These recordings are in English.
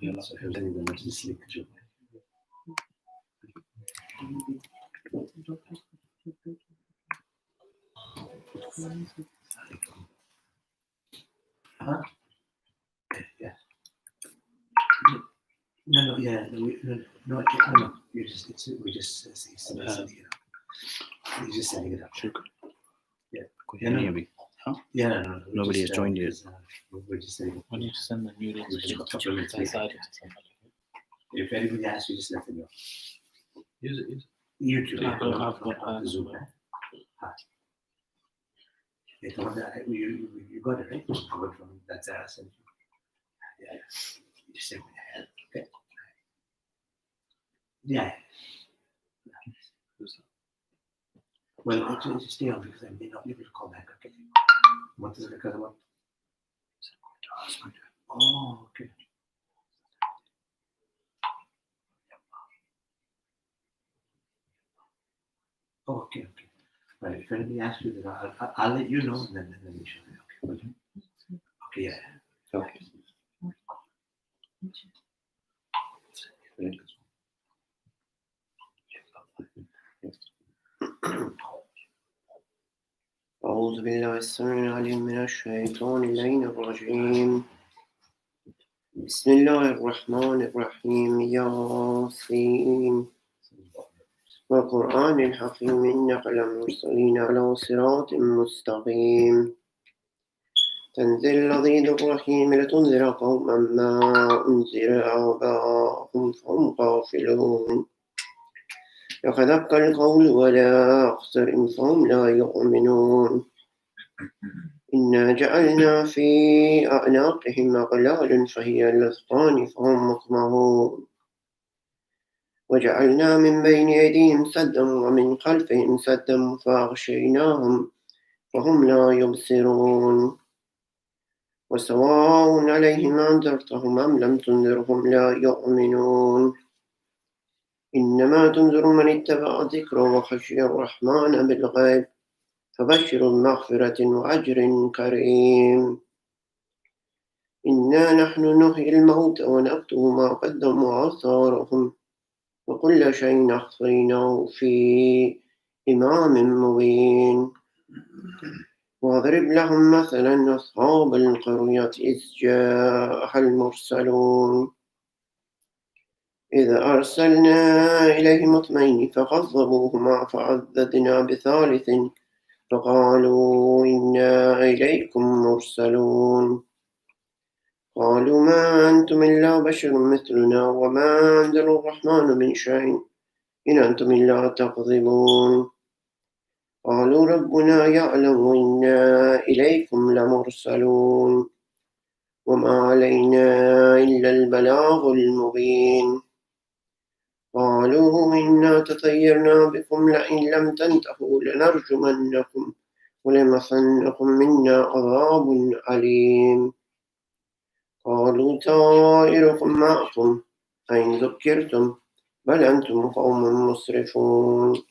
يلا صحيح المجلس لك جو. Huh? Yeah. No, yeah, no, you just, we just, you just setting it up. Sheikh. Yeah. Huh? Yeah, no. Nobody has joined yet. We're just setting it. When you send the new links, It's inside. If anybody asks you, just let them know. Use it. YouTube. I've got Zoom. Hi. You got it, right? That's us. And yeah. You just say what you had. Okay. Yeah. Well, just stay on because I may not be able to call back. Okay. What is it because of what? Oh, okay. Oh, okay. Right. If anybody asks you that, I'll let you know and then we should. Okay. Okay. Yeah. Okay. أعوذ بالله السميع العليم من الشيطان اللعين الرجيم. بسم الله الرحمن الرحيم. ياسين والقرآن الحكيم إنك لمرسلين على صراط مستقيم. تنزيل العزيز الرحيم لتنذر قوما ما أنذر آباؤهم فهم غافلون. لقد حق القول ولا أخسر فهم لا يؤمنون. إنا جعلنا في أعناقهم أغلالا فهي الأذقان فهم مقمحون. وجعلنا من بين أيديهم سدا ومن خلفهم سدا فأغشيناهم فهم لا يبصرون. وسواء عليهم أنذرتهم أم لم تنذرهم لا يؤمنون. إنما تنذر من اتبع الذكر وخشي الرحمن بالغيب فبشر بمغفرة وأجر كريم. إنا نحن نحيي الموتى ونكتب ما قدموا وآثارهم وكل شيء أحصيناه في إمام مبين. واضرب لهم مثلا أصحاب القرية إذ جاءها المرسلون إذا أرسلنا إليهم اثنين فكذبوهما فعززنا بثالث فقالوا إنا إليكم مرسلون. قالوا ما أنتم إلا بشر مثلنا وما أنزل الرحمن من شيء إن أنتم إلا تكذبون. قالوا ربنا يعلم إنا إليكم لمرسلون وما علينا إلا البلاغ المبين. قالوا إنا تطيرنا بكم لئن لم تنتهوا لنرجمنكم وليمسنكم منا عذاب أليم. قالوا طائركم معكم أئن ذكرتم بل أنتم قوم مسرفون.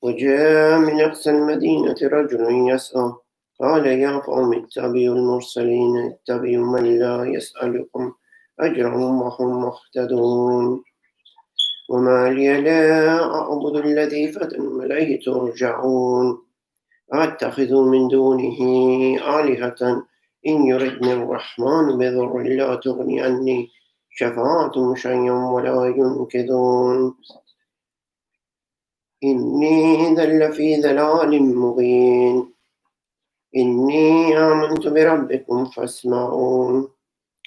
وجاء من أقصى المدينة رجل يسعى قال يا قوم اتبعوا المرسلين اتبعوا من لا يسألكم أجرا وهم مهتدون. وما لي لا أعبد الذي فتن إليه ترجعون. أتخذ من دونه آلهة إن يردني الرحمن بضر لا تغني عني شفاعتهم شيئا ولا ينقذون. إني إذا لفي ضلال مبين. إني آمنت بربكم فاسمعون.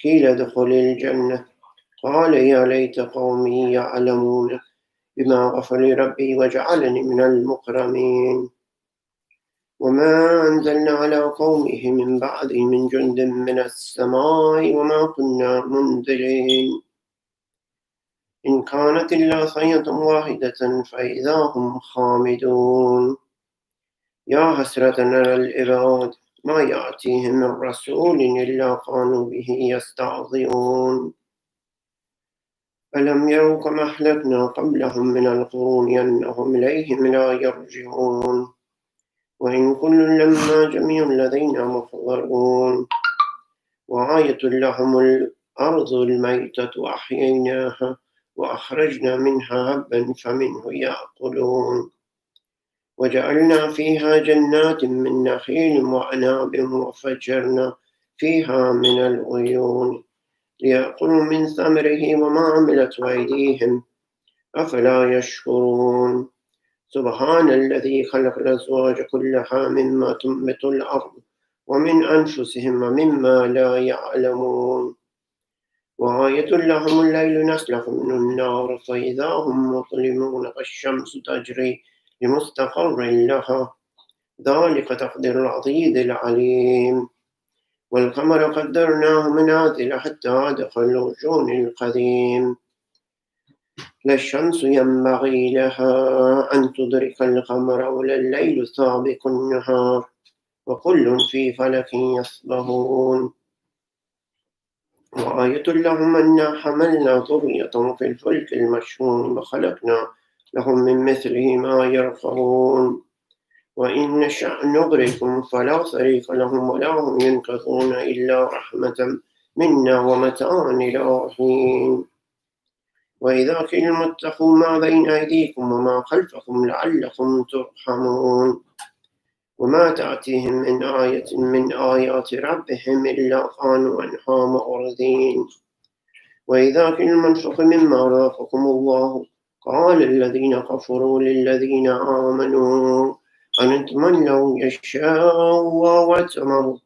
قيل ادخل الجنة قال يا ليت قومي يعلمون بما غفر لي ربي وجعلني من المكرمين. وما أنزلنا على قومه من بعده من جند من السماء وما كنا منذرين. إن كانت إلا صيحة واحدة فإذا هم خامدون. يا حسرة على العباد ما يأتيهم من رسول إلا كانوا به يستهزئون. ألم يروا كما أهلكنا قبلهم من القرون أنهم إليهم لا يرجعون. وإن كل لما جميع لدينا محضرون. وآية لهم الأرض الميتة أحييناها وأخرجنا منها هبا فمنه يأكلون وجعلنا فيها جنات من نخيل وأعناب وفجرنا فيها من العيون ليأكلوا من ثمره وما عملت أيديهم أفلا يشكرون سبحان الذي خلق الأزواج كلها مما تنبت الأرض ومن أنفسهم ومما لا يعلمون وآية لهم الليل نسلخ من النار فإذا هم مظلمون والشمس تجري لمستقر لها ذلك تقدير العزيز العليم والقمر قدرناه منازل حتى دخل الرجون القديم لا الشمس ينبغي لها أن تدرك القمر ولا الليل سابق النهار وكل في فلك يسبحون وآية لهم أنا حملنا ذرية في الفلك المشحون وخلقنا لهم من مثله ما يركبون وإن نشأ نغرقهم فلا صريخ لهم ولا هم ينقذون إلا رحمة منا ومتاعا إلى حين وإذا قيل اتقوا ما بين أيديكم وما خلفكم لعلكم ترحمون وما تأتيهم من آية من آيات ربهم إلا كانوا عنها معرضين وإذا قيل انفقوا مما رزقكم الله قال الذين كفروا للذين آمنوا أنتم لو يشاء الله واتمروا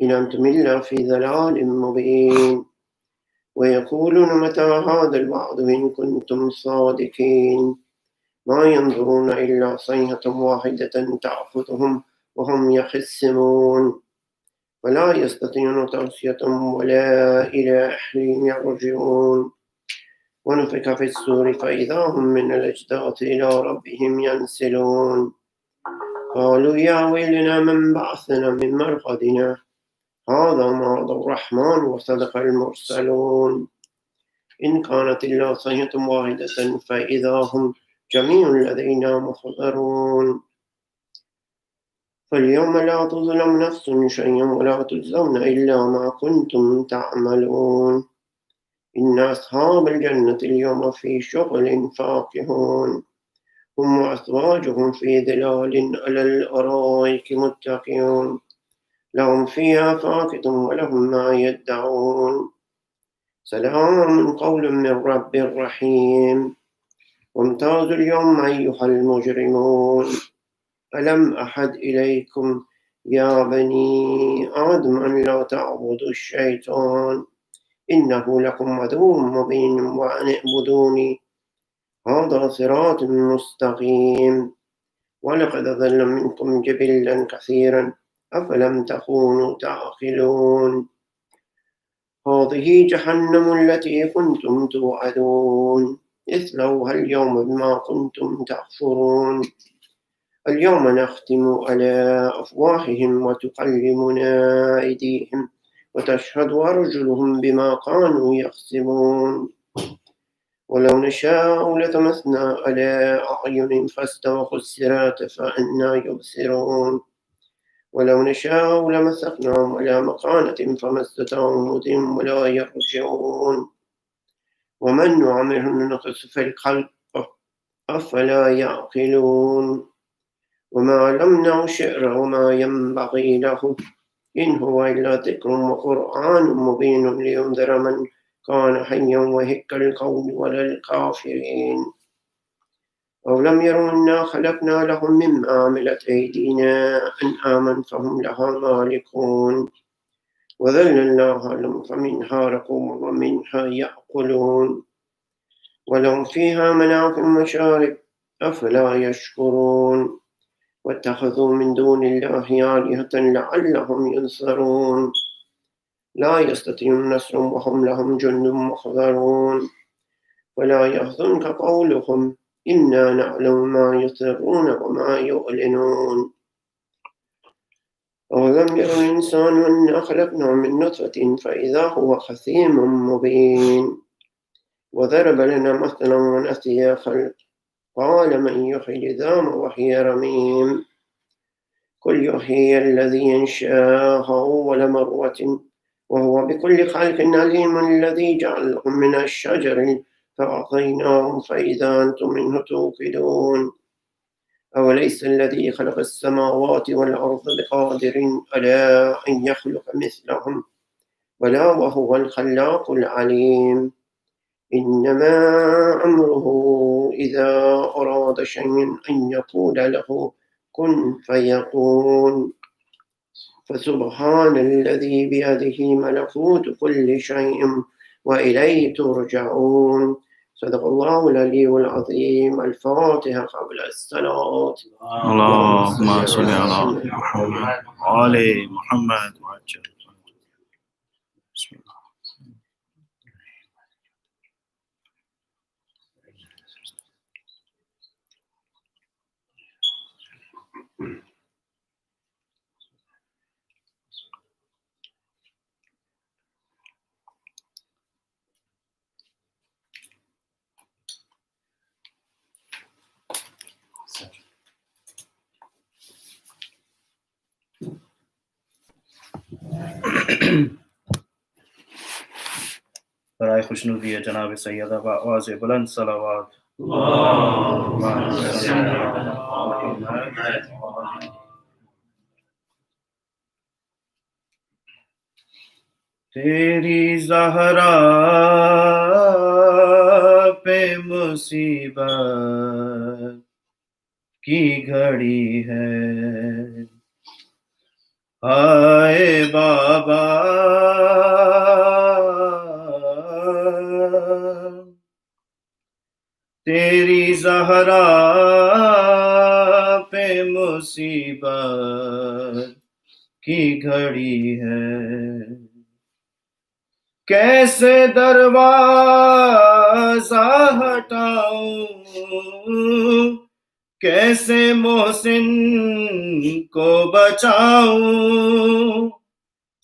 إن أنتم إلا في ضلال مبين ويقولون متى هذا الوعد إن كنتم صادقين ما ينظرون إلا صيحة واحدة تأخذهم وهم يخصمون ولا يستطيعون توصية ولا إلى أهلهم يرجعون ونفخ في الصور فإذا هم من الأجداث إلى ربهم ينسلون قالوا يا ويلنا من بعثنا من مرقدنا هذا ما الرحمن وصدق المرسلون إن كانت إلا صيحة واحدة فإذا هم جميع لدينا محضرون فاليوم لا تظلم نفس شيئا ولا تجزون إلا ما كنتم تعملون إن أصحاب الجنة اليوم في شغل فاكهون هم وأزواجهم في ظلال على الأرائك متكئون لهم فيها فاكهة ولهم ما يدعون سلام قول من رب رحيم وامتازوا اليوم أيها المجرمون ألم أحد إليكم يا بني آدم أن لا تعبدوا الشيطان إنه لكم عدو مبين وأن اعبدوني هذا صراط مستقيم ولقد ضل منكم جبلا كثيرا أفلم تكونوا تعقلون هذه جهنم التي كنتم توعدون اصلوها اليوم بما كنتم تكفرون اليوم نختم على أفواههم وتكلمنا أيديهم وتشهد أرجلهم بما كانوا يكسبون ولو نشاء لطمسنا على أعينهم فاستبقوا الصراط فأنى يبصرون ولو نشاء لمسخناهم على مكانة فما استطاعوا مضيا ولا يرجعون ومن نعمره ننقص في الخلق أفلا يعقلون وما علمناه الشعر وما ينبغي له إن هو إلا ذكر وقرآن مبين لينذر من كان حيا وهك القول وللكافرين أولم يروا أنا خلقنا لهم مما عملت أيدينا أنعاما فهم لها مالكون وذللناها لهم فمنها ركوب ومنها يأكلون ولهم فيها منافع ومشارب أفلا يشكرون واتخذوا من دون الله آلهة لعلهم ينصرون لا يستطيعون نصر وهم لهم جند محضرون ولا يحزنك قولهم إنا نعلم ما يسرون وما يعلنون أولم ير الإنسان أنا خلقنا من نطفة فإذا هو خصيم مبين وضرب لنا مثلا ونسي خلق قال من يحيي العظام وهي رميم قل يحيي الذي أنشأها أول مرة وهو بكل خلق عليم الذي جعل لكم من الشجر فأعطيناهم فإذا أنتم منه توقدون أوليس الذي خلق السماوات والأرض بقادر على أن يخلق مثلهم بلى وهو الخلاق العليم إنما أمره إذا أراد شيئا أن يقول له كن فيكون فسبحان الذي بيده ملكوت كل شيء وإليه ترجعون صدق الله العلي العظيم الفاتحة قبل الصلاة اللهم صل على محمد وآل محمد وعجل. بسم الله. برائے خوشنودی ہے جناب سیدہ بآواز بلند صلوات تیری زہرا پہ مصیبت کی گھڑی ہے ہائے بابا تیری زہرا پہ مصیبت کی گھڑی ہے کیسے دروازہ ہٹاؤں کیسے محسن کو بچاؤں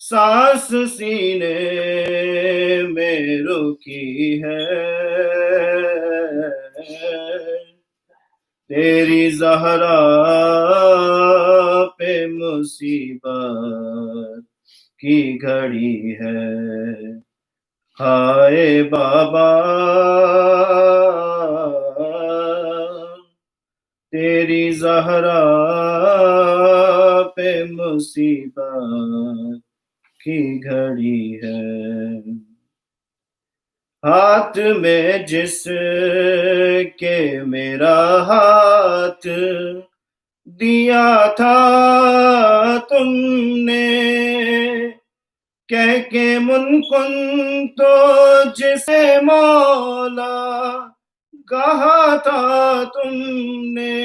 سانس سینے میں رکی ہے تیری زہرا پہ مصیبت کی گھڑی ہے ہائے بابا تیری زہرا پہ مصیبت کی گھڑی ہے ہاتھ میں جس کے میرا ہاتھ دیا تھا تم نے کہہ کے منکن تو جسے مولا کہا تھا تم نے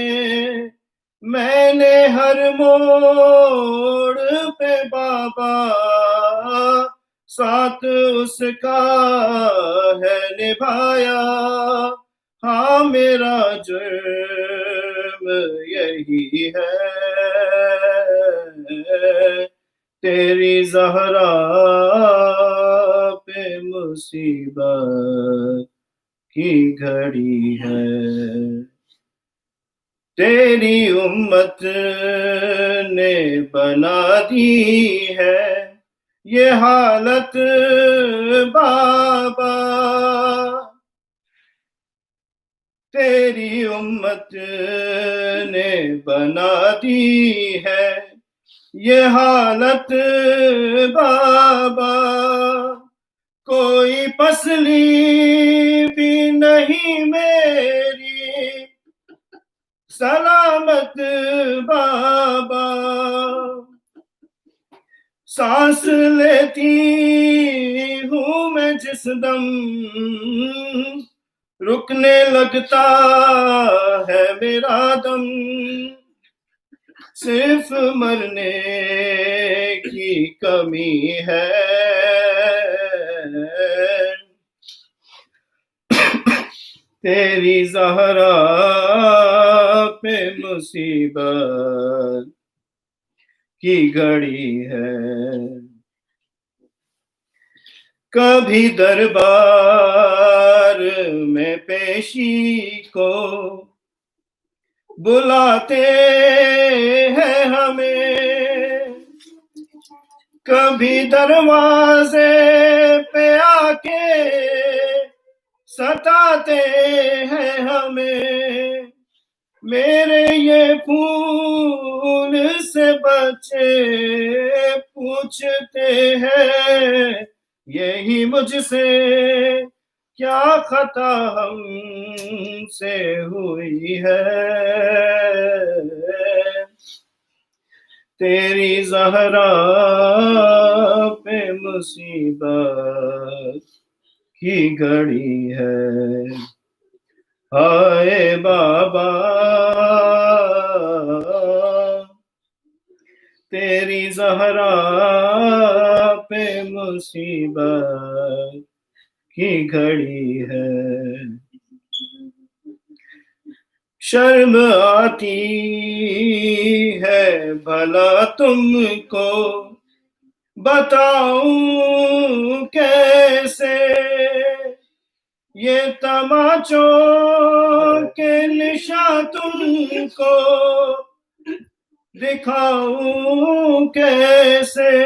میں نے ہر موڑ پہ بابا ساتھ اس کا ہے نبھایا ہاں میرا جرم یہی ہے تیری زہرا پہ مصیبت کی گھڑی ہے تیری امت نے بنا دی ہے یہ حالت بابا تیری امت نے بنا دی ہے یہ حالت بابا کوئی پسلی بھی نہیں میری سلامت بابا سانس لیتی ہوں میں جس دم رکنے لگتا ہے میرا دم صرف مرنے کی کمی ہے تیری زہرا پہ مصیبت کی گھڑی ہے کبھی دربار میں پیشی کو بلاتے ہیں ہمیں کبھی دروازے پہ آکے ستاتے ہیں ہمیں، میرے یہ پھول سے بچے پوچھتے ہیں یہی مجھ سے کیا خطا ہم سے ہوئی ہے، تیری زہرا پہ مصیبت کی گھڑی ہے، ہائے بابا تیری زہرا پہ مصیبت کی گھڑی ہے، شرم آتی ہے بھلا تم کو بتاؤں کیسے، یہ تماچوں کے نشاں تم کو دکھاؤں کیسے،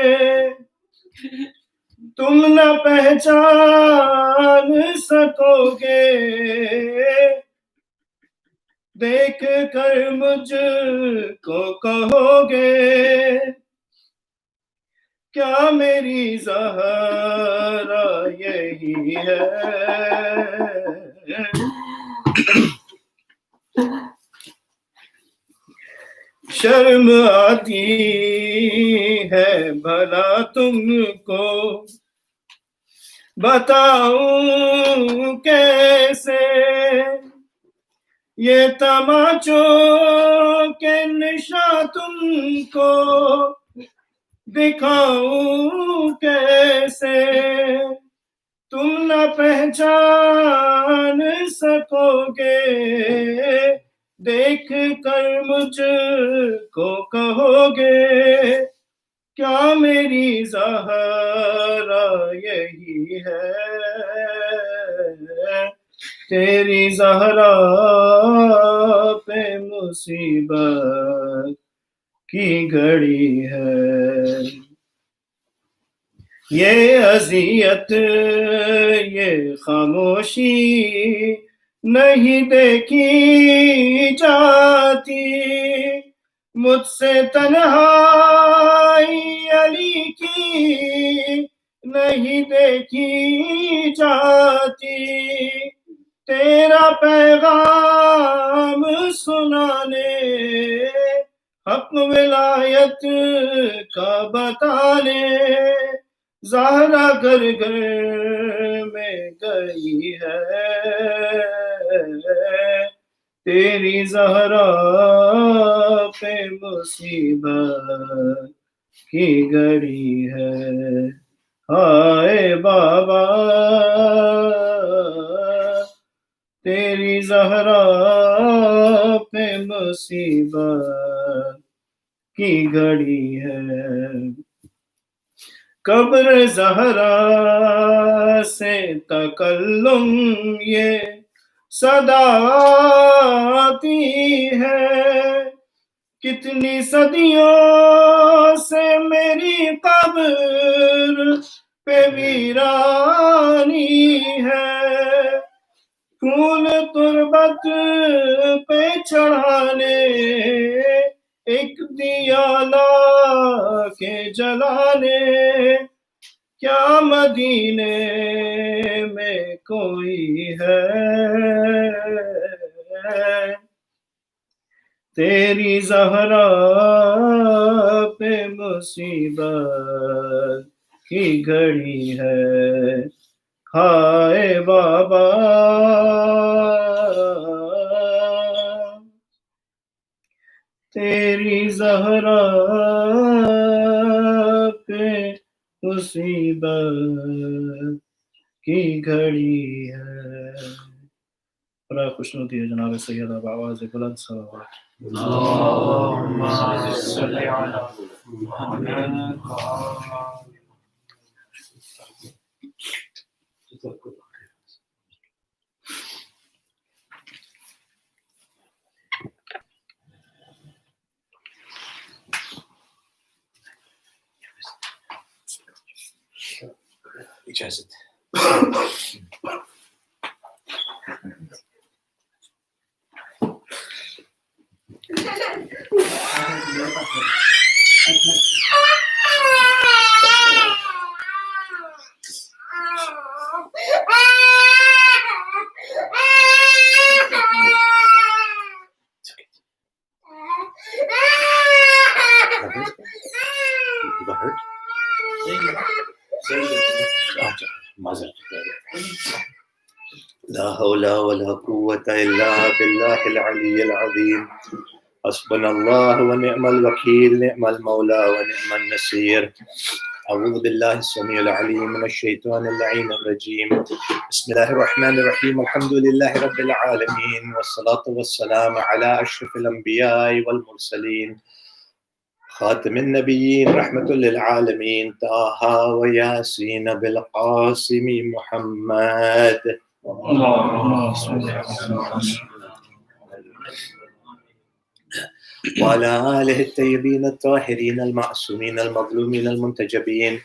تم نہ پہچان سکو گے دیکھ کر مجھ کو کہو گے کیا میری زہرا یہی ہے، شرم آتی ہے بھلا تم کو بتاؤں کیسے، یہ تماچوں کے نشاں تم کو دکھاؤں کیسے، تم نہ پہچان سکو گے دیکھ کر مجھ کو کہو گے کیا میری زہرا یہی ہے، تیری زہرا پہ مصیبت کی گھڑی ہے، یہ اذیت یہ خاموشی نہیں دیکھی جاتی، مجھ سے تنہائی علی کی نہیں دیکھی جاتی، تیرا پیغام سنانے حق ولایت کا بتانے زہرا گھر گھر میں گئی ہے، تیری زہرا پہ مصیبت کی گھڑی ہے، ہائے بابا تیری زہرا پہ مصیبت کی گھڑی ہے، قبر زہرا سے تکلم یہ صدا آتی ہے، کتنی صدیوں سے میری قبر پہ ویرانی ہے، پھول تربت پہ چڑھانے ایک دیا لا کے جلانے کیا مدینے میں کوئی ہے، تیری زہرا پہ مصیبت کی گھڑی ہے، ہائے بابا تیری زہرا پہ مصیبت کی گھڑی ہے، برائے خوشنودی ہے جناب سیدہ بآواز بلند صلوات۔ اللهم صل على محمد has it. You got hurt? Mazar. لا حول ولا قوة إلا بالله العلي العظيم حسبنا الله ونعم الوكيل نعم المولى ونعم النصير أعوذ بالله السميع العليم من الشيطان اللعين الرجيم بسم الله الرحمن الرحيم الحمد لله رب العالمين والصلاة والسلام على أشرف الأنبياء والمرسلين خاتم النبيين رحمة للعالمين طه وياسين بالقاسم محمد اللهم صل على وعلى آله الطيبين الطاهرين المعصومين المظلومين المنتجبين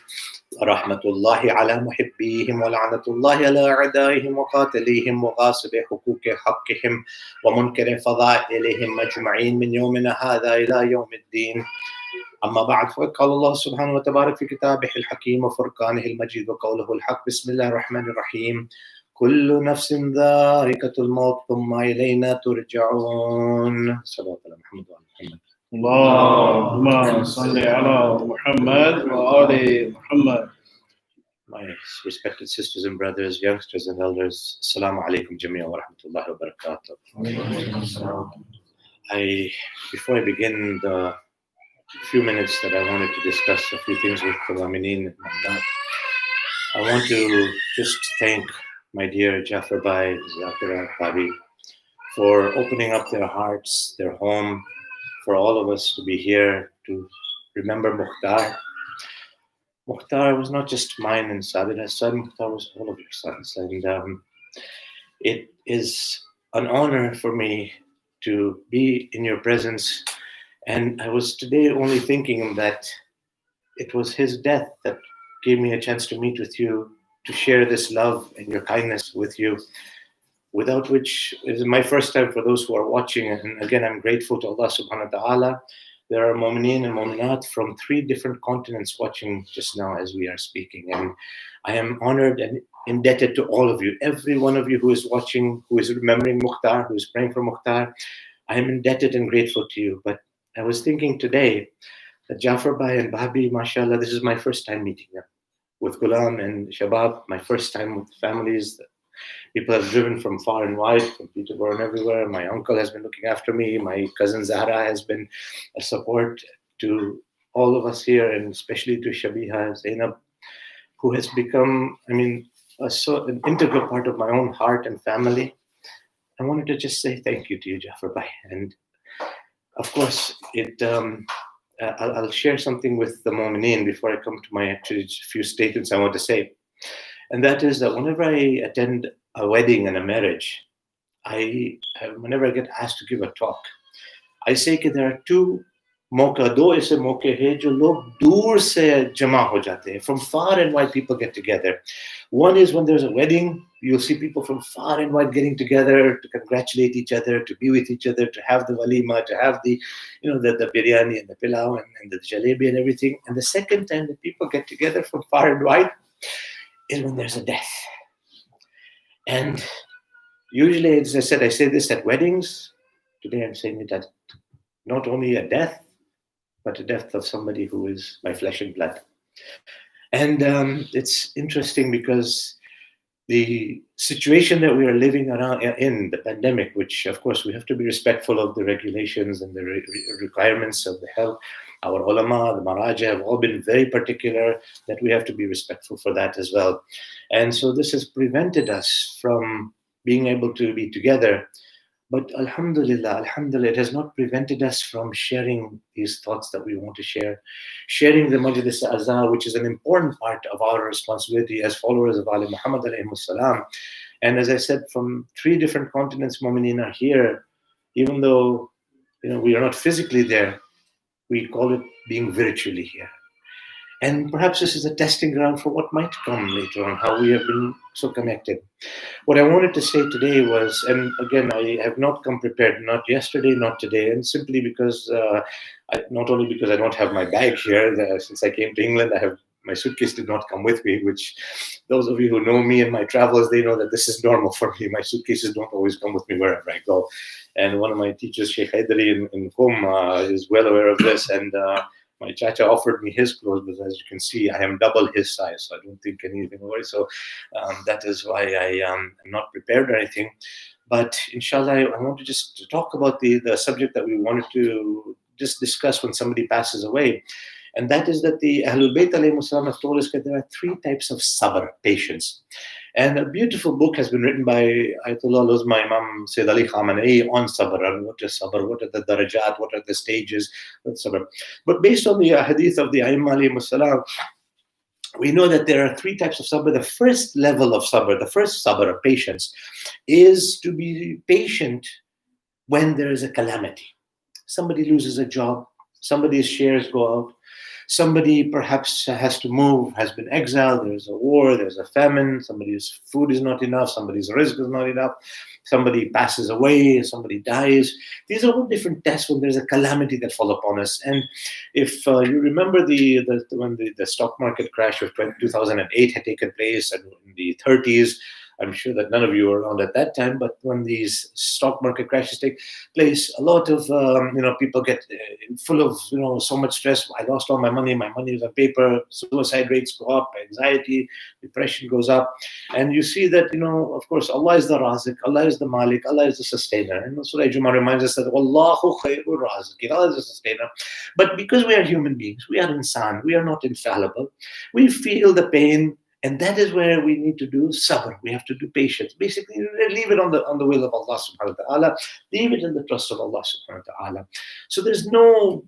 ورحمة الله على محبيهم ولعنة الله على أعدائهم وقاتليهم وغاصب حقوق حقهم ومنكر فضائلهم أجمعين من يومنا هذا إلى يوم الدين أما بعد فقال الله سبحانه وتبارك في كتابه الحكيم وفرقانه المجيد وقوله الحق بسم الله الرحمن الرحيم كل نفس ذائقة الموت ثم إلينا ترجعون صلى الله عليه محمد وعلى محمد اللهم صل على محمد وآل محمد. My respected sisters and brothers, youngsters and elders, Assalamu alaikum jamia wa rahmatullahi wa barakatuh. Before I begin the few minutes that I wanted to discuss a few things with the Mu'mineen and that, I want to just thank my dear Jafar Bhai, Zakira, Bhabi, for opening up their hearts, their home, for all of us to be here to remember Mukhtar. Mukhtar was not just mine and Sabida's son, Mukhtar was all of your sons. And it is an honor for me to be in your presence. And I was today only thinking that it was his death that gave me a chance to meet with you, to share this love and your kindness with you, without which it is my first time for those who are watching. And again, I'm grateful to Allah subhanahu wa ta'ala. There are mu'mineen and mu'minat from 3 different continents watching just now as we are speaking. And I am honored and indebted to all of you, every one of you who is watching, who is remembering Mukhtar, who is praying for Mukhtar. I am indebted and grateful to you. But I was thinking today that Jafar Bhai and Bhabi, mashallah, this is my first time meeting them. With Ghulam and Shabab, my first time with families. People have driven from far and wide, from Peterborough and everywhere. My uncle has been looking after me. My cousin Zahra has been a support to all of us here, and especially to Shabiha Zainab, who has become, an integral part of my own heart and family. I wanted to just say thank you to you, Jafar Bhai. And of course, I'll share something with the Mu'mineen before I come to my actually few statements I want to say. And that is that whenever I attend a wedding and a marriage, whenever I get asked to give a talk, I say that there are 2 मौका, 2 ऐसे मौके हैं जो लोग दूर से जमा हो जाते हैं. From far and wide people get together. One is when there's a wedding, you'll see people from far and wide getting together to congratulate each other, to be with each other, to have the walima, to have the biryani and the pilau and the jalebi and everything. And the second time that people get together from far and wide is when there's a death. And usually, as I said, I say this at weddings. Today I'm saying it at not only a death, but a death of somebody who is my flesh and blood. And it's interesting because the situation that we are living around in, the pandemic, which of course we have to be respectful of the regulations and the requirements of the health. Our ulama, the maraja have all been very particular that we have to be respectful for that as well. And so this has prevented us from being able to be together. But alhamdulillah, it has not prevented us from sharing these thoughts that we want to share, sharing the Majlis Azhar, which is an important part of our responsibility as followers of Ali Muhammad alayhi salam. And as I said, from 3 different continents, Mu'mineen are here, even though we are not physically there, we call it being virtually here. And perhaps this is a testing ground for what might come later on, how we have been so connected. What I wanted to say today was, and again, I have not come prepared, not yesterday, not today, and simply because, not only because I don't have my bag here, since I came to England, my suitcase did not come with me, which those of you who know me and my travels, they know that this is normal for me. My suitcases don't always come with me wherever I go. And one of my teachers, Sheikh in Qom, is well aware of this. And my chacha offered me his clothes, but as you can see, I am double his size, so I don't think anything about it. So that is why I am not prepared or anything. But inshallah, I want to just talk about the subject that we wanted to just discuss when somebody passes away. And that is that the Ahlul Bayt alayhi salam have told us that there are 3 types of sabr, patience. And a beautiful book has been written by Ayatollah Luzma Imam Sayyid Ali Khamenei on sabr. And what is sabr? What are the darajat? What are the stages of sabr? But based on the hadith of the Aimma alayhi salam, we know that there are 3 types of sabr. The first level of sabr, the first sabr of patience, is to be patient when there is a calamity. Somebody loses a job, somebody's shares go out, somebody perhaps has to move, has been exiled, there's a war, there's a famine, somebody's food is not enough, somebody's rizq is not enough, somebody passes away, somebody dies. These are all different tests when there's a calamity that fall upon us. And if you remember when the stock market crash of 2008 had taken place, and in the 30s, I'm sure that none of you were around at that time, but when these stock market crashes take place, a lot of people get full of so much stress. I lost all my money is on paper. Suicide rates go up, anxiety, depression goes up, and you see that of course Allah is the Razik, Allah is the Malik, Allah is the sustainer. And Surah Jummah reminds us that Wallahu khairur Razik, Allah is the sustainer. But because we are human beings, we are insan, we are not infallible. We feel the pain. And that is where we need to do sabr. We have to do patience. Basically, leave it on the will of Allah subhanahu wa ta'ala. Leave it in the trust of Allah subhanahu wa ta'ala. So there's no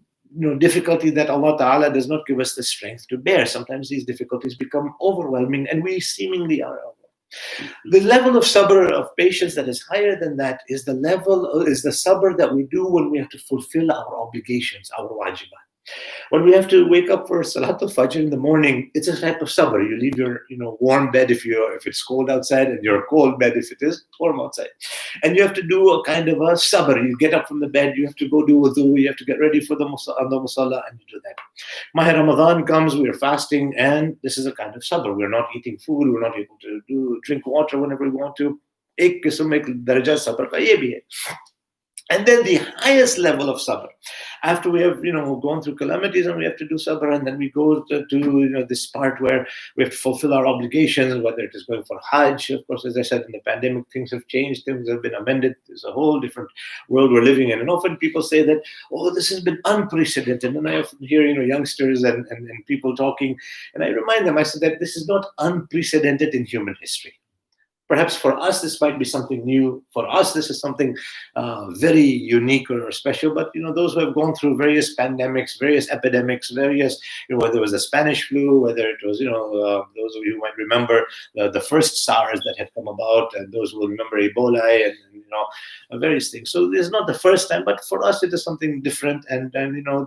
difficulty that Allah ta'ala does not give us the strength to bear. Sometimes these difficulties become overwhelming, and we seemingly are. The level of sabr, of patience that is higher than that is the sabr that we do when we have to fulfill our obligations, our wajibat. When we have to wake up for Salatul Fajr in the morning, it's a type of sabr. You leave your warm bed if it's cold outside, and your cold bed if it is warm outside. And you have to do a kind of a sabr. You get up from the bed, you have to go do wudu, you have to get ready for the musalla, and you do that. Maha Ramadan comes, we're fasting, and this is a kind of sabr. We're not eating food, we're not able to drink water whenever we want to. Ek qisam ek daraja sabr ka ye bhi hai. And then the highest level of sabr, after we have gone through calamities and we have to do sabr, and then we go to this part where we have to fulfill our obligations, whether it is going for Hajj. Of course, as I said, in the pandemic, things have changed, things have been amended. There's a whole different world we're living in. And often people say that, oh, this has been unprecedented. And I often hear youngsters and people talking, and I remind them, I said that this is not unprecedented in human history. Perhaps for us, this might be something new. For us, this is something very unique or special. But, those who have gone through various pandemics, various epidemics, various, whether it was the Spanish flu, whether it was, those of you who might remember the first SARS that had come about, and those who will remember Ebola and, various things. So this is not the first time, but for us, it is something different. And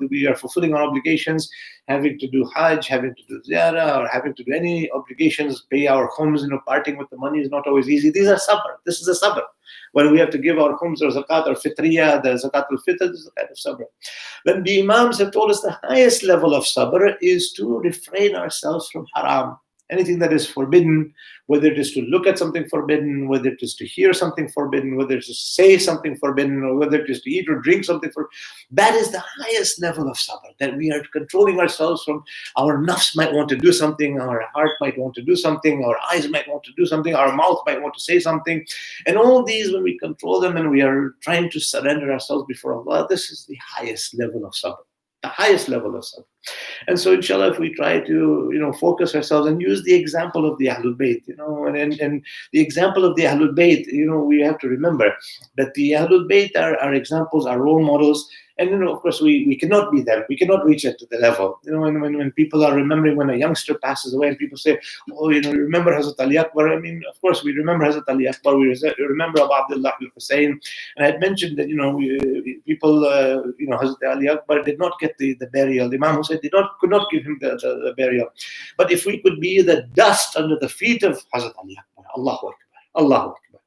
we are fulfilling our obligations, having to do Hajj, having to do Ziyarah, or having to do any obligations, pay our homes, parting with the money is not always easy. These are sabr. This is a sabr. When we have to give our homes or zakat or fitriya, the zakat al-fitr, this is a kind of sabr. Then the imams have told us the highest level of sabr is to refrain ourselves from haram. Anything that is forbidden, whether it is to look at something forbidden, whether it is to hear something forbidden, whether it is to say something forbidden, or whether it is to eat or drink something forbidden, that is the highest level of sabr, that we are controlling ourselves from our nafs might want to do something, our heart might want to do something, our eyes might want to do something, our mouth might want to say something. And all these, when we control them and we are trying to surrender ourselves before Allah, this is the highest level of sabr. The highest level of sabr. And so inshallah, if we try to focus ourselves and use the example of the Ahlul Bayt, and the example of the Ahlul Bayt, we have to remember that the Ahlul Bayt are examples, are role models, And of course, we cannot be them. We cannot reach it to the level. When people are remembering when a youngster passes away, and people say, "Oh, remember Hazrat Ali Akbar." I mean, of course, we remember Hazrat Ali Akbar. We remember Abu Abdullah al-Hussein. And I had mentioned that people, Hazrat Ali Akbar did not get the burial. Imam Hussein could not give him the burial. But if we could be the dust under the feet of Hazrat Ali Akbar, Allahu Akbar, Allahu Akbar.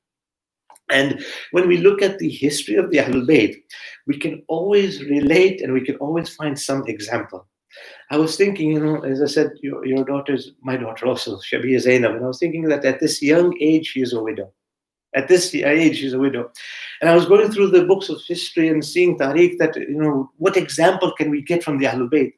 And when we look at the history of the Ahlul Bayt, we can always relate and we can always find some example. I was thinking, as I said, your daughter's my daughter also, Shabia Zainab, and I was thinking that at this young age, she is a widow. At this age, she's a widow. And I was going through the books of history and seeing Tariq that, what example can we get from the Ahlul Bayt?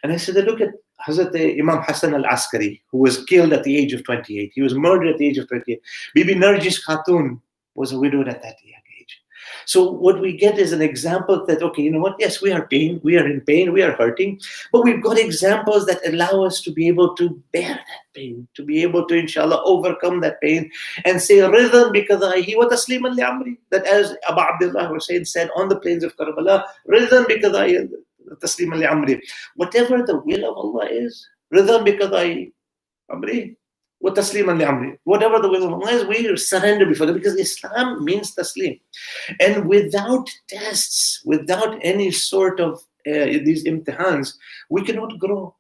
And I said, look at Hazrat Imam Hassan al-Askari, who was killed at the age of 28. He was murdered at the age of 28. Bibi Narjis Khatun was a widow at that young age. So what we get is an example that, okay, you know what? Yes, we are in pain, we are hurting, but we've got examples that allow us to be able to bear that pain, to be able to, inshallah, overcome that pain and say, Ridhan bi qadaihi wa tasliman li amri. That as Abu Abdullah Hussein said on the plains of Karbala, Ridhan bi qadaihi wa tasliman li amri. Whatever the will of Allah is, Ridhan bi qadaihi amri. Whatever the will of Allah is, we surrender before them, because Islam means taslim. And without tests, without any sort of these imtihans, we cannot grow.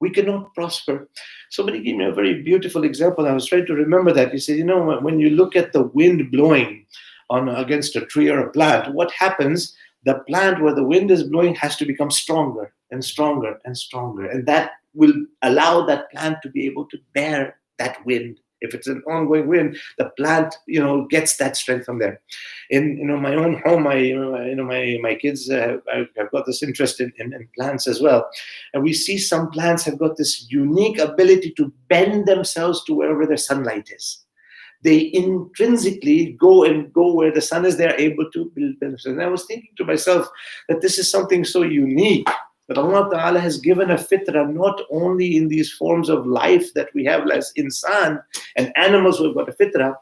We cannot prosper. Somebody gave me a very beautiful example. I was trying to remember that. He said, when you look at the wind blowing against a tree or a plant, what happens? The plant where the wind is blowing has to become stronger and stronger and stronger. And that will allow that plant to be able to bear that wind. If it's an ongoing wind, the plant, gets that strength from there. In my own home, my kids, I've got this interest in plants as well, and we see some plants have got this unique ability to bend themselves to wherever the sunlight is. They intrinsically go where the sun is. They're able to build themselves. And I was thinking to myself that this is something so unique, that Allah Ta'ala has given a fitrah not only in these forms of life that we have as insan and animals who have got a fitrah,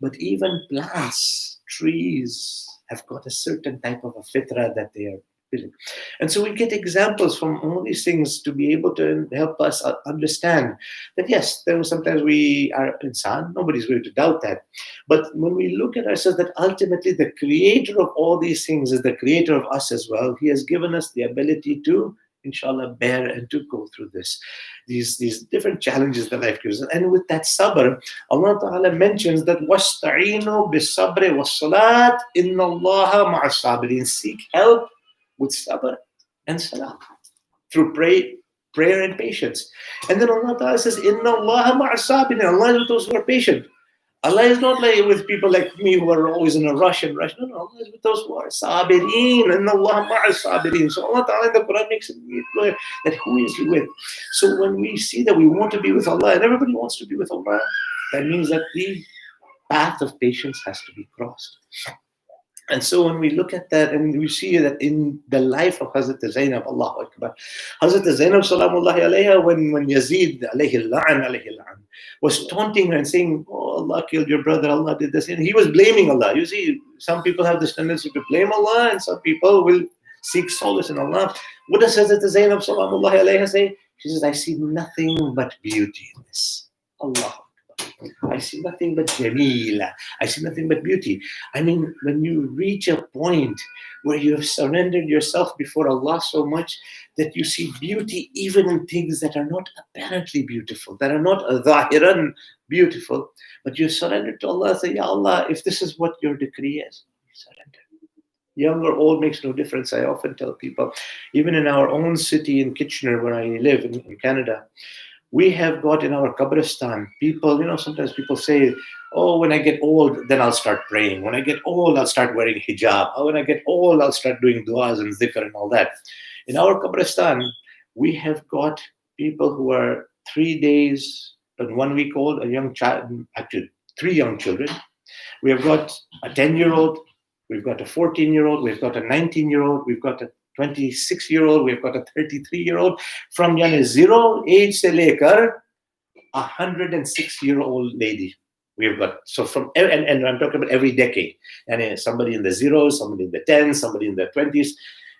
but even plants, trees have got a certain type of a fitrah that they are building. And so we get examples from all these things to be able to help us understand that yes, sometimes we are insan, nobody's going to doubt that. But when we look at ourselves, that ultimately the creator of all these things is the creator of us as well. He has given us the ability to, inshallah, bear and to go through these different challenges that life gives us. And with that sabr, Allah Ta'ala mentions that وَاسْتَعِينُوا بِالصَّبْرِ وَالصَّلَاةِ إِنَّ اللَّهَ مَعَ الصَّابِرِينَ. Seek help with sabr and salah, through prayer and patience. And then Allah Ta'ala says, Inna Allah ma'a sabirin. Allah is with those who are patient. Allah is not like with people like me who are always in a rush. No, Allah is with those who are sabirin. Inna Allah ma'a sabirin. So Allah Ta'ala in the Quran makes it clear that who is He with. So when we see that we want to be with Allah, and everybody wants to be with Allah, that means that the path of patience has to be crossed. And so when we look at that, and we see that in the life of Hazrat Zainab, Allahu Akbar, Hazrat Zainab salamullahi alayha, when Yazid alayhi la'an was taunting her and saying, oh, Allah killed your brother, Allah did this, and he was blaming Allah. You see, some people have this tendency to blame Allah, and some people will seek solace in Allah. What does Hazrat Zainab salamullahi alayha say? She says, I see nothing but beauty in this. Allah. I see nothing but jamila. I see nothing but beauty. I mean, when you reach a point where you have surrendered yourself before Allah so much that you see beauty even in things that are not apparently beautiful, that are not zahiran beautiful, but you surrender to Allah, say, Ya Allah, if this is what your decree is, surrender. Young or old makes no difference. I often tell people, even in our own city in Kitchener, where I live in Canada, we have got in our Qabristan people, sometimes people say, oh, when I get old, then I'll start praying. When I get old, I'll start wearing hijab. Or when I get old, I'll start doing du'as and dhikr and all that. In our Qabristan, we have got people who are 3 days and 1 week old, a young child, actually 3 young children. We have got a 10-year-old, we've got a 14-year-old, we've got a 19-year-old, we've got a 26-year-old, we've got a 33-year-old, from 0 age se lekar 106-year-old lady. We've got, so from, and I'm talking about every decade. And somebody in the zeros, somebody in the 10s, somebody in the 20s.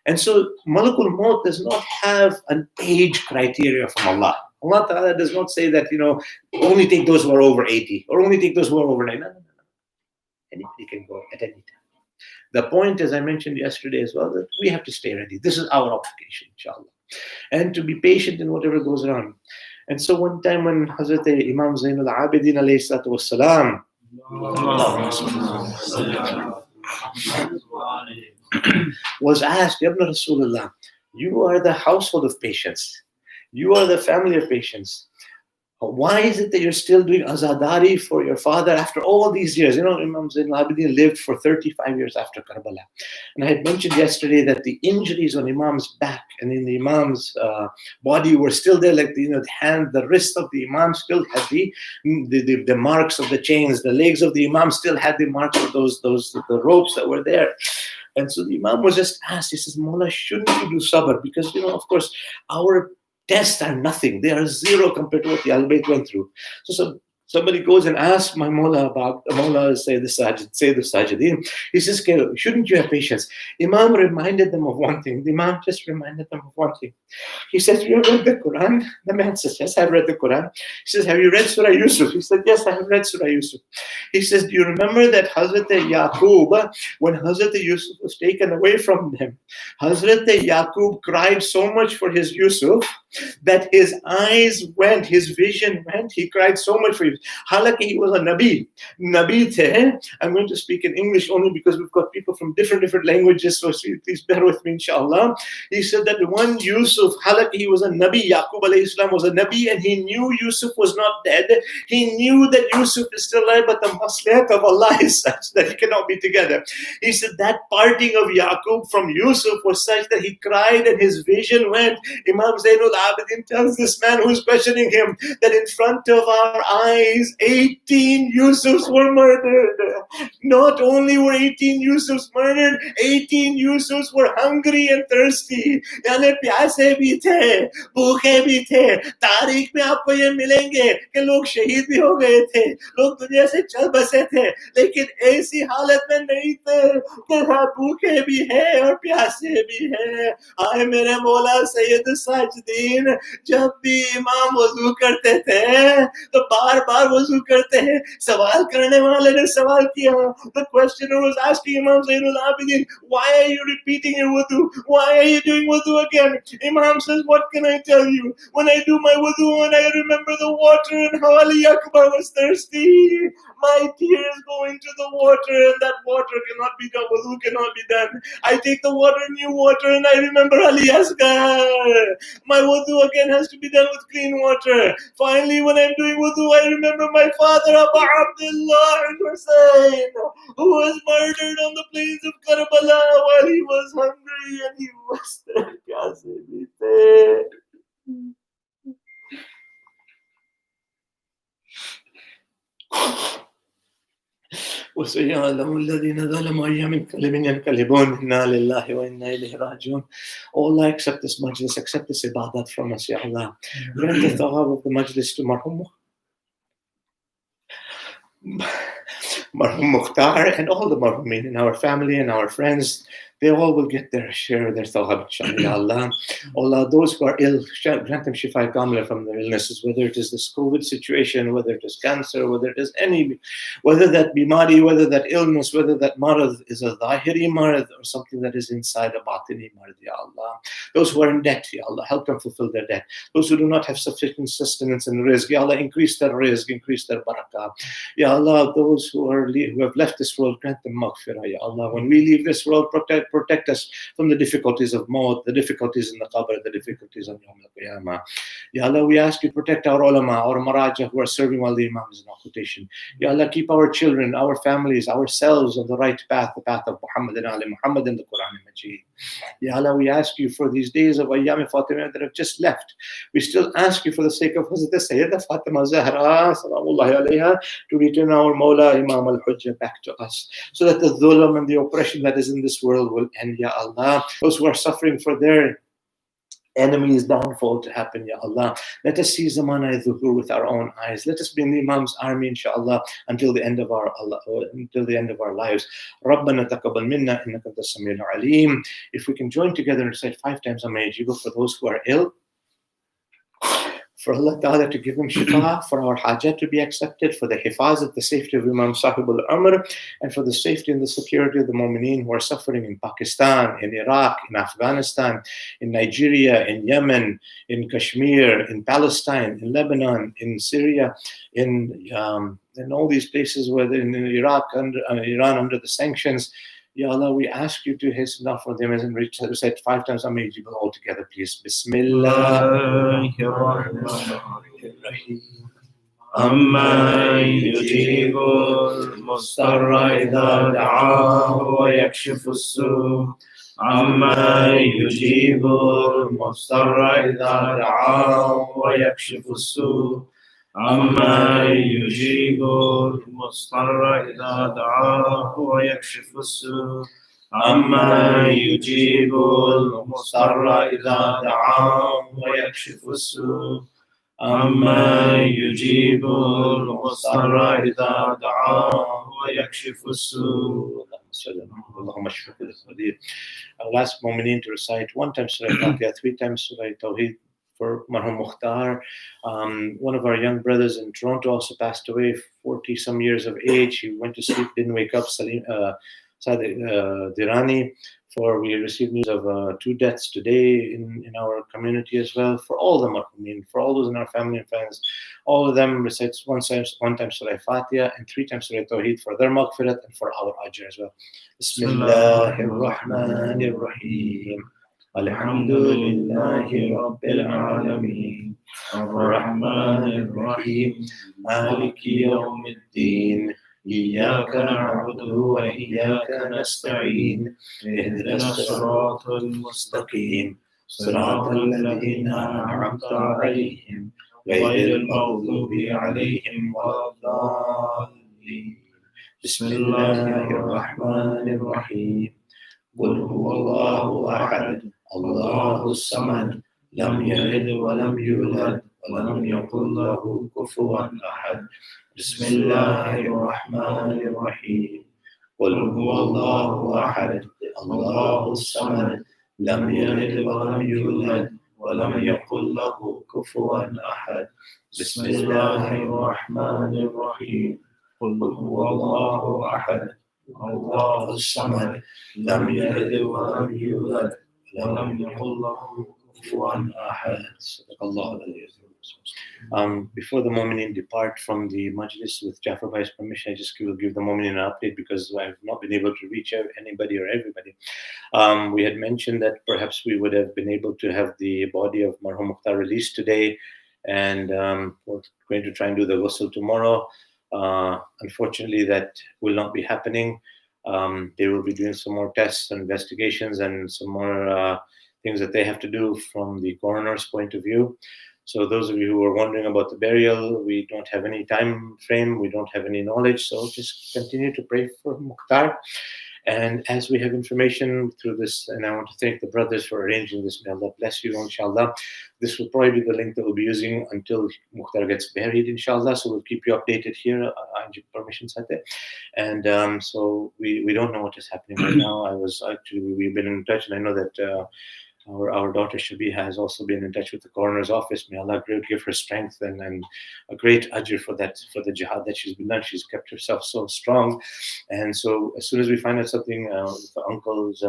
And so Malakul Maut does not have an age criteria from Allah. Allah Ta'ala does not say that, only take those who are over 80 or only take those who are over 90. No. Anybody can go at any time. The point, as I mentioned yesterday as well, that we have to stay ready. This is our obligation, inshallah. And to be patient in whatever goes on. And so one time when Hazrat Imam Zainul Abidin alayhi salatu wassalam was asked, Ibn Rasulullah, you are the household of patience. You are the family of patience. Why is it that you're still doing azadari for your father after all these years? Imam Zainul Abidin lived for 35 years after Karbala. And I had mentioned yesterday that the injuries on Imam's back and in the Imam's body were still there, like the hand, the wrist of the Imam still had the marks of the chains. The legs of the Imam still had the marks of the ropes that were there. And so the Imam was just asked, he says, Mawla, shouldn't you do sabr? Because, of course, our tests are nothing. They are zero compared to what the Al-Bayt went through. So somebody goes and asks my Mawla about, Mawla say the Sajideen. He says, okay, shouldn't you have patience? Imam reminded them of one thing. The Imam just reminded them of one thing. He says, you have read the Quran? The man says, yes, I've read the Quran. He says, have you read Surah Yusuf? He said, yes, I have read Surah Yusuf. He says, do you remember that Hazrat Yaqub, when Hazrat Yusuf was taken away from them, Hazrat Yaqub cried so much for his Yusuf that his eyes went, his vision went. He cried so much for him. Halaki, he was a Nabi. Nabi the. I'm going to speak in English only because we've got people from different languages, so please bear with me, inshallah. He said that one Yusuf, Halaki, he was a Nabi. Yaqub alayhi salam was a Nabi, and he knew Yusuf was not dead. He knew that Yusuf is still alive, but the maslahat of Allah is such that he cannot be together. He said that parting of Yaqub from Yusuf was such that he cried and his vision went. Imam Zainul Abidin tells this man who's questioning him that in front of our eyes, 18 Yusufs were murdered. Not only were 18 Yusufs murdered, 18 Yusufs were hungry and thirsty. यानी प्यासे भी थे, भूखे भी थे. तारीख में आपको ये मिलेंगे कि लोग शहीद भी हो गए थे, लोग दुनिया से चल बसे थे, लेकिन ऐसी हालत में नहीं थे कि हाँ भूखे भी हैं और प्यासे भी हैं. आए मेरे मौला सैयद साजिदीन, जब भी इमाम वजू करते थे तो बार वजू करते हैं. सवाल करने वाले ने सवाल किया. The questioner was asking Imam Zainul Abidin, why are you repeating your wudu? Why are you doing wudu again? Imam says, what can I tell you? When I do my wudu and I remember the water and how Ali Akbar was thirsty, my tears go into the water and that water cannot be done. Wudu cannot be done. I take the water, new water, and I remember Ali Asghar. My wudu again has to be done with clean water. Finally, when I'm doing wudu, I remember my father, Abu Abdullah Hussein, who was murdered on the plains of Karbala while he was hungry and he was there. وسيعلم الذين ظلموا أي منقلب ينقلبون إنا لله وإنا إليه راجعون. Oh Allah, accept this majlis, accept this ibadat from us, Ya Allah. Grant the thawab of the majlis to Marhum Mukhtar and all the Marhumin in our family and our friends. They all will get their share of their thawab, inshallah. Allah. Allah, those who are ill, grant them shifa kamila from their illnesses, whether it is this COVID situation, whether it is cancer, whether it is whether that bimari, whether that illness, whether that marad is a zahiri marad or something that is inside a batini marad, Ya Allah. Those who are in debt, Ya Allah, help them fulfill their debt. Those who do not have sufficient sustenance and rizq, Ya Allah, increase their rizq, increase their barakah. Ya Allah, those who have left this world, grant them maghfirah, Ya Allah. When we leave this world, protect us from the difficulties of maut, the difficulties in the qabr, the difficulties on Yawm al-Qiyamah. Ya Allah, we ask you protect our ulama, our maraja who are serving while the imam is in occupation. Ya Allah, keep our children, our families, ourselves on the right path, the path of Muhammad and Ali Muhammad in the Quran and Majid. Ya Allah, we ask you for these days of Ayyam Fatima that have just left. We still ask you for the sake of Hazrat Sayyidah Fatima Zahra, salamullahi alayha, to return our Mawla Imam al-Hujjah back to us, so that the dhulam and the oppression that is in this world will end, Ya Allah. Those who are suffering for their enemy's downfall to happen, Ya Allah. Let us see Zamana al-Dhuhur with our own eyes. Let us be in the Imam's army, inshallah, until the end of our lives. رَبَّنَا تَقَبَّلْ مِنَّا إِنَّكَ أَنْتَ السَّمِيعُ الْعَلِيمُ. If we can join together and recite 5 times Amma Yajibu for those who are ill, for Allah Ta'ala to give them shifa, for our hajat to be accepted, for the hifazat, the safety of Imam Sahib al-Amr, and for the safety and the security of the mu'mineen who are suffering in Pakistan, in Iraq, in Afghanistan, in Nigeria, in Yemen, in Kashmir, in Palestine, in Lebanon, in Syria, in all these places where in Iraq, Iran under the sanctions. Ya Allah, we ask you to hasten down for them and recite 5 times Amma Yajibu all together, please. Bismillah. أما يجيب المضطر إذا دعاه ويكشف السوء أما يجيب المضطر إذا دعاه ويكشف السوء أما يجيب المضطر إذا دعاه ويكشف السوء أما يجيب المضطر إذا دعاه ويكشف السوء أما يجيب المضطر إذا دعاه ويكشف السوء. I'll ask Mu'mineen to recite 1 time Surah Fatiha, 3 times Surah Tawheed for Marhum Mukhtar. One of our young brothers in Toronto also passed away, 40 some years of age. He went to sleep, didn't wake up. Salim Dirani. We received news of 2 deaths today in our community as well. For all the Marhumin, for all those in our family and friends, all of them recites 1 time Surah Fatiha and 3 times Surah Tawheed for their maghfirat and for our ajr as well. Bismillahir Rahmanir Rahim. Alhamdulillahi Rabbil Alameen. Ar-Rahmanir Rahim. Maliki Yawmiddin. إياك نعبد وإياك نستعين اهدنا الصراط المستقيم صراط الذين أنعمت عليهم غير المغضوب عليهم ولا الضالين بسم الله الرحمن الرحيم قل هو الله أحد الله الصمد لم يلد ولم يولد ولم يكن له كفوا أحد بسم الله الرحمن الرحيم قل هو الله أحد الله الصمد لم يلد ولم يولد ولم يكن له كفوا أحد بسم الله الرحمن الرحيم قل هو الله أحد الله الصمد لم يلد ولم يولد ولم يكن له كفوا أحد. Before the Mu'mineen depart from the Majlis, with Jafar Bhai's permission, I just will give the Mu'mineen an update because I've not been able to reach out anybody or everybody. We had mentioned that perhaps we would have been able to have the body of Marhum Mukhtar released today, and we're going to try and do the ghusl tomorrow. Unfortunately, that will not be happening. They will be doing some more tests and investigations and some more things that they have to do from the coroner's point of view. So those of you who are wondering about the burial, we don't have any time frame, we don't have any knowledge, so just continue to pray for Mukhtar. And as we have information through this, and I want to thank the brothers for arranging this, may Allah bless you, inshallah. This will probably be the link that we'll be using until Mukhtar gets buried, inshallah, so we'll keep you updated here, permission Sate. And so we don't know what is happening right now. We've been in touch, and I know that our daughter Shabiha has also been in touch with the coroner's office. May Allah give her strength and a great ajr for the jihad that she's been done. She's kept herself so strong. And so as soon as we find out something, with the uncle's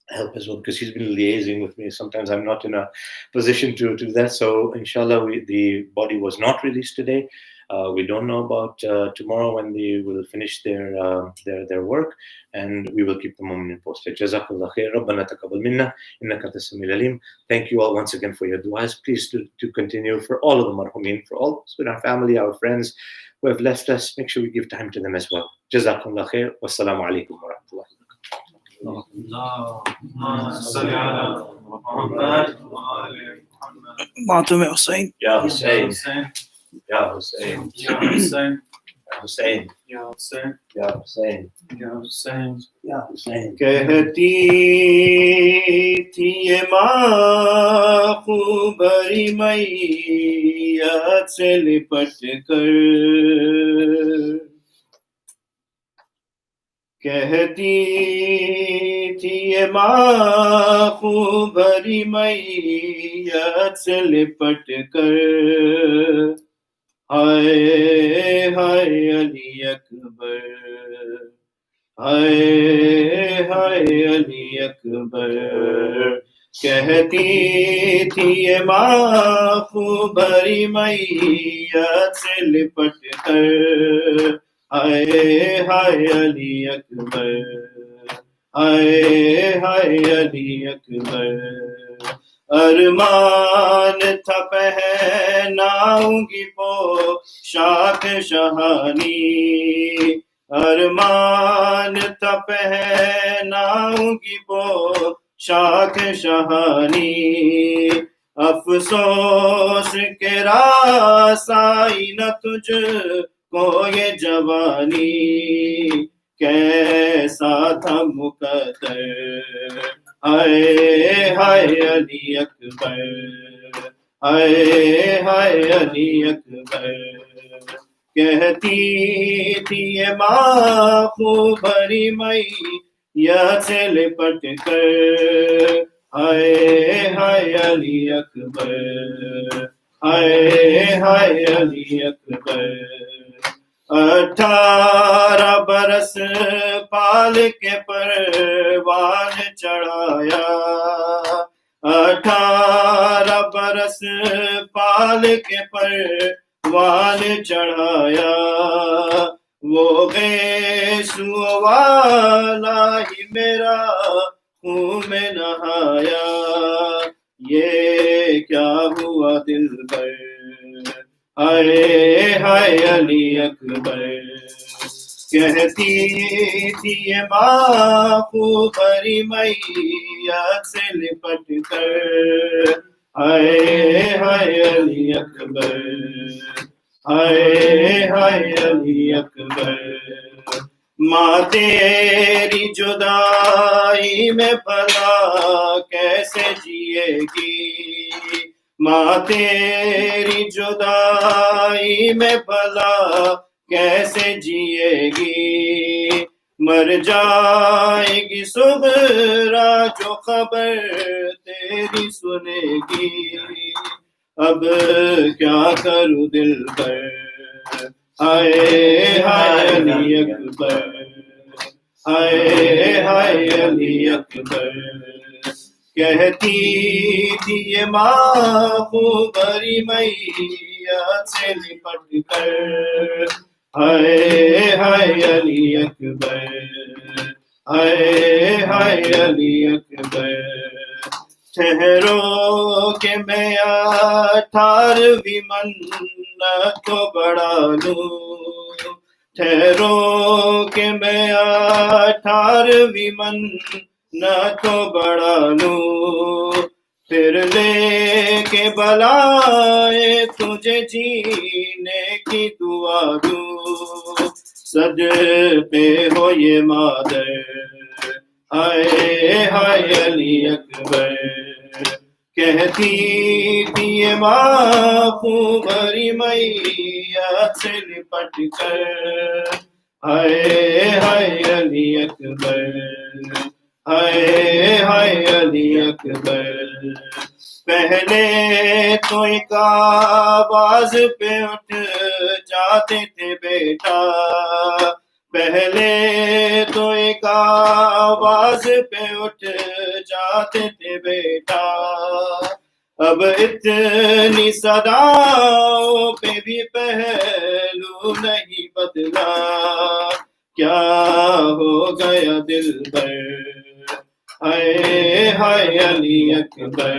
help as well, because he's been liaising with me. Sometimes I'm not in a position to do that. So inshallah, the body was not released today. We don't know about tomorrow when they will finish their work, and we will keep the Mu'mineen posted. Jazakallah khair. Rabbana taqabbal minna innaka antas samiul alim. Thank you all once again for your du'as. Please do continue for all of the marhumin, for all with our family, our friends who have left us. Make sure we give time to them as well. Jazakallah khair. Wassalamu alaikum wa rahmatullahi. Ma'tum Hussein. Ya Hussein. Ya Hussein. Ya Hussein. Hussein. Ya Hussein, Ya Hussein. Ya Hussein. Ya Hussein. کہتی تھی یہ ماں خوبری میت سے لپٹ کر، کہتی تھی یہ ماں خوبری میت سے لپٹ کر، ہائے ہائے علی اکبر، ہائے ہائے علی اکبر، کہتی تھی یہ ماں خوبری میت سے لپٹ کر، ہائے ہائے علی اکبر، ہائے ہائے علی اکبر، ارمان تھا پہناؤں گی پوشاک شہانی، ارمان تھا پہناؤں گی پوشاک شہانی، افسوس کے راس آئی نہ تجھ کو یہ جوانی، کیسا تھا مقدر، ہائے ہائے علی اکبر، ہائے ہائے علی اکبر، کہتی تھی یہ ماں خوبری میت سے لپٹ کر، ہائے ہائے علی اکبر، ہائے ہائے علی اکبر، 18 برس پال کے پروان چڑھایا، 18 برس پال کے پروان چڑھایا، وہ غیسو والا ہی میرا خون میں نہایا، یہ کیا ہوا دل پر، ہائے ہائے علی اکبر، کہتی تھی یہ ماں خوبری میت سے لپٹ کر، ہائے ہائے علی اکبر، ہائے ہائے علی اکبر، ماں تیری جدائی میں بھلا کیسے جیے گی، ماں تیری جدائی میں بھلا کیسے جیے گی، مر جائے گی صغرا جو خبر تیری سنے گی، اب کیا کروں دل پر، ہائے ہائے علی اکبر، ہائے ہائے علی اکبر، کہتی تھی یہ ماں خوبری میت سے لپٹ کر، ہائے ہائے علی اکبر، ہائے ہائے علی اکبر، ٹھہرو کہ میں 18ویں منت کو بڑھا لوں، ٹھہرو کہ میں 18ویں منت کو بڑھا لوں، پھر لے کے بلائے تجھے جینے کی دعا دوں، صدقے ہو یہ مادر، ہائے ہائے علی اکبر، کہتی تھی یہ ماں خوبری میت سے لپٹ کر، ہائے ہائے علی اکبر، ہائے ہائے علی اکبر، پہلے تو ایک آواز پہ اٹھ جاتے تھے بیٹا، پہلے تو ایک آواز پہ اٹھ جاتے تھے بیٹا، اب اتنی صداؤں پہ بھی پہلو نہیں بدلا، کیا ہو گیا دل پر، ہائے ہائے علی اکبر،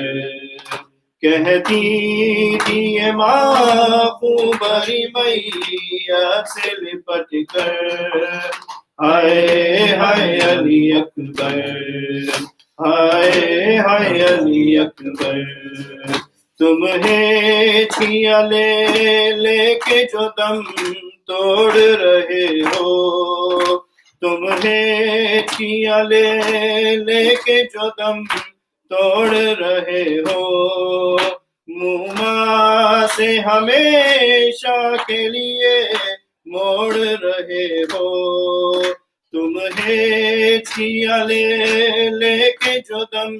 کہتی تھی یہ ماں خوبری میت سے لپٹ کر، ہائے ہائے علی اکبر، ہائے ہائے علی اکبر، تمہیں چھیا لے لے کے جو دم توڑ رہے ہو تمہیں کیا لے لے کے جو دم توڑ رہے ہو موما سے ہمیشہ کے لیے موڑ رہے ہو تمہیں کیا لے لے کے جو دم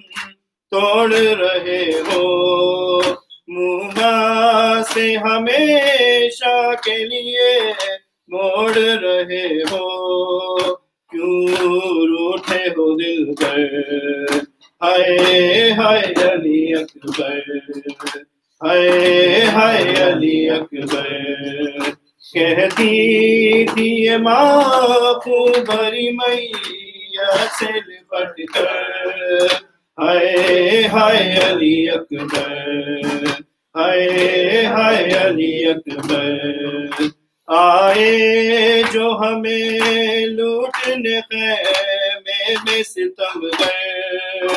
توڑ رہے ہو موما سے ہمیشہ کے لیے موڑ رہے ہو کیوں روٹھے ہو دل پر ہائے ہائے علی اکبر ہائے ہائے علی اکبر کہتی تھی یہ ماں بھری میاں سے لپٹ کر ہائے ہائے علی اکبر ہائے ہائے علی اکبر آئے جو ہمیں لوٹنے خیمے میں ستم گر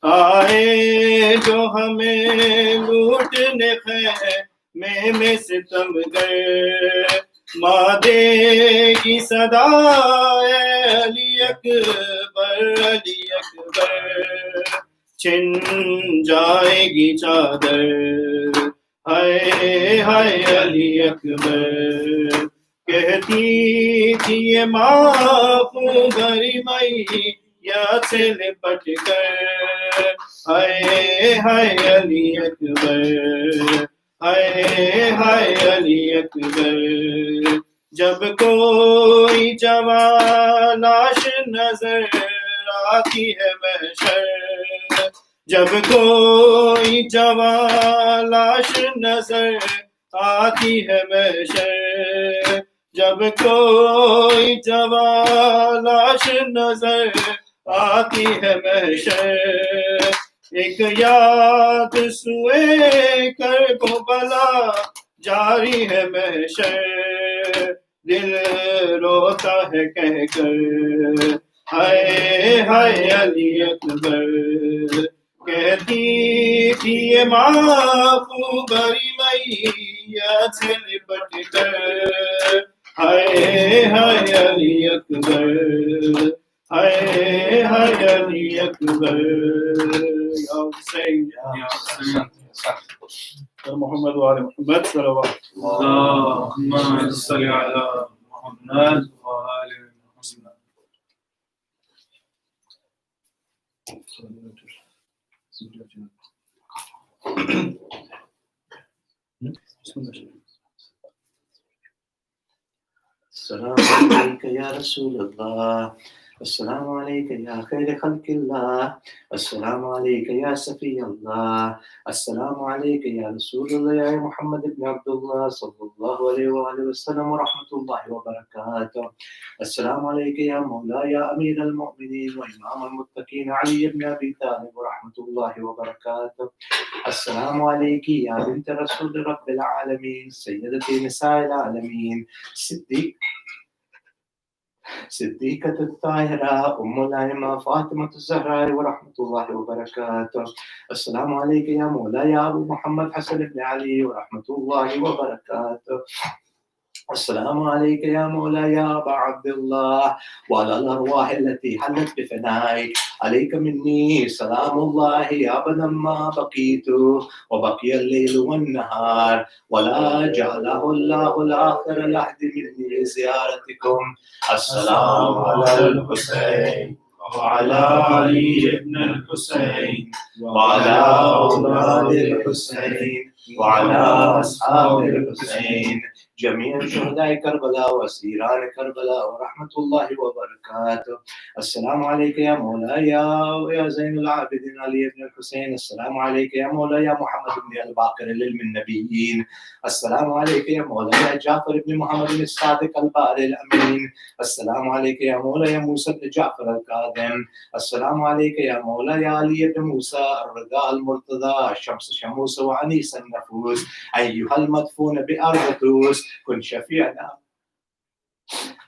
آئے جو ہمیں لوٹنے خیمے میں ستم گر ماں دے گی صدا علی اکبر علی اکبر چھن جائے گی چادر ہائے ہائے علی اکبر کہتی تھی یہ ماں بھری میاں سے لپٹ کر ہائے ہائے علی اکبر ہائے ہائے علی اکبر جب کوئی جوان لاش نظر آتی ہے محشر جب کوئی جوان لاش نظر آتی ہے محشر جب کوئی جوان لاش نظر آتی ہے محشر ایک یاد سوئے کرب و بلا جاری ہے محشر دل روتا ہے کہہ کر ہائے ہائے علی اکبر کہتی تھی یہ ماں بھری میاں سے لپٹ کر ہائے ہائے علی اکبر ہائے ہائے علی اکبر یا حسین محمد وآل محمد صلوات اللهم صل على محمد وآل محمد. السلام عليك يا رسول الله السلام عليك يا خير خلق الله السلام عليك يا صفي الله السلام عليك يا رسول الله يا محمد بن عبد الله صلى الله عليه وآله وسلم ورحمة الله وبركاته السلام عليك يا مولاي يا أمير المؤمنين وإمام المتقين علي بن أبي طالب ورحمة الله وبركاته السلام عليك يا بنت رسول رب العالمين سيدتي نساء العالمين صديقة الطاهرة أم الأئمة فاطمة الزهراء ورحمة الله وبركاته السلام عليك يا مولاي يا أبو محمد حسن بن علي ورحمة الله وبركاته السلام عليك يا مولاي يا أبا عبد الله وعلى الأرواح التي حلت بفنائك عليك مني سلام الله يا أبدا ما بقيت وبقي الليل والنهار ولا جعله الله الآخر العهد مني زيارتكم السلام على الحسين وعلى علي بن الحسين وعلى أولاد الحسين وعلى أصحاب الحسين جميع شهداء كربلاء وأسيران كربلاء ورحمة الله وبركاته السلام عليك يا مولاي يا زين العابدين علي بن الحسين السلام عليك يا مولاي يا محمد بن الباقر للم النبيين السلام عليك يا مولاي يا جعفر بن محمد الصادق البار الأمين السلام عليك يا مولاي يا موسى بن جعفر الكاظم السلام عليك يا مولاي يا علي بن موسى الرضا المرتضى الشمس شموس وعنيس النفوس أيها المدفون بأرض توس كن شفيعنا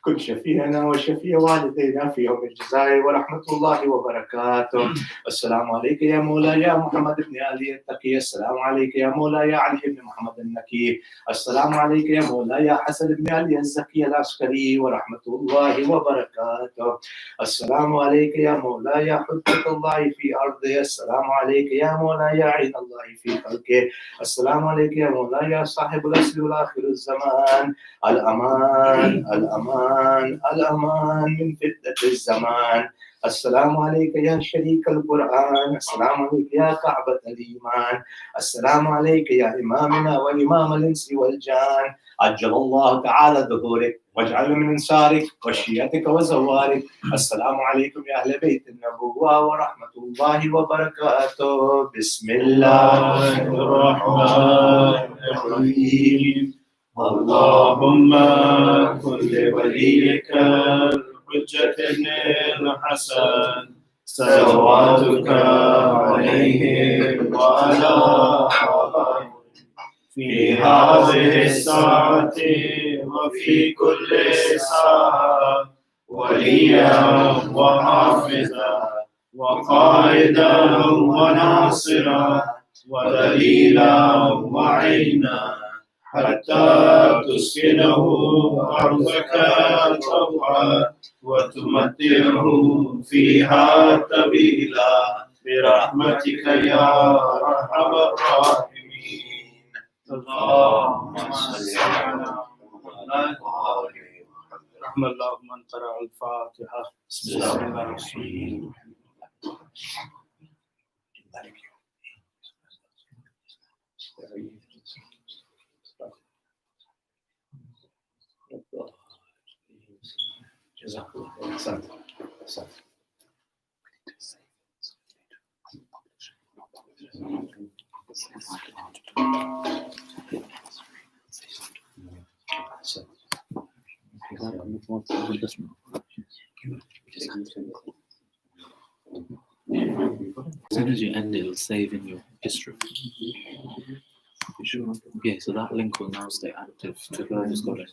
كن شفيعنا وشفيع والدينا في يوم الجزاء ورحمة الله وبركاته. السلام عليك يا مولاي يا محمد بن علي التقي. السلام عليك يا مولاي يا علي بن محمد النكي. السلام عليك يا مولاي يا حسن بن علي الزكي العسكري ورحمة الله وبركاته. السلام عليك يا مولاي يا حجة الله في أرضه. السلام عليك يا مولاي يا عين الله في خلقه. السلام عليك يا مولاي يا صاحب الأصل والآخر الزمان. الأمان الأمان الأمان من فتنة الزمان. السلام عليك يا شريك القرآن. السلام عليك يا كعبة الإيمان. السلام عليك يا إمامنا وإمام الإنس والجان. عجل الله تعالى ظهورك واجعل من انصارك وشيعتك وزوارك. السلام عليكم يا اهل بيت النبوه ورحمه الله وبركاته. بسم الله الرحمن الرحيم. اللهم كن لوليك الحجة الحسن صلواتك عليه وعلى آله في هذه الساعة وفي كل ساعة وليا وحافظا وقائدا وناصرا ودليلا وعينا حتى تسكنه أرضك طوعا وتمتعه فيها طويلا برحمتك يا أرحم الراحمين. اللهم صل على محمد رحم الله من قرأ الفاتحة. بسم الله الرحمن الرحيم. جزاك الله خير. أحسنت. As soon as you end it, it'll save in your history. Yeah, so that link will now stay active to whoever's got it.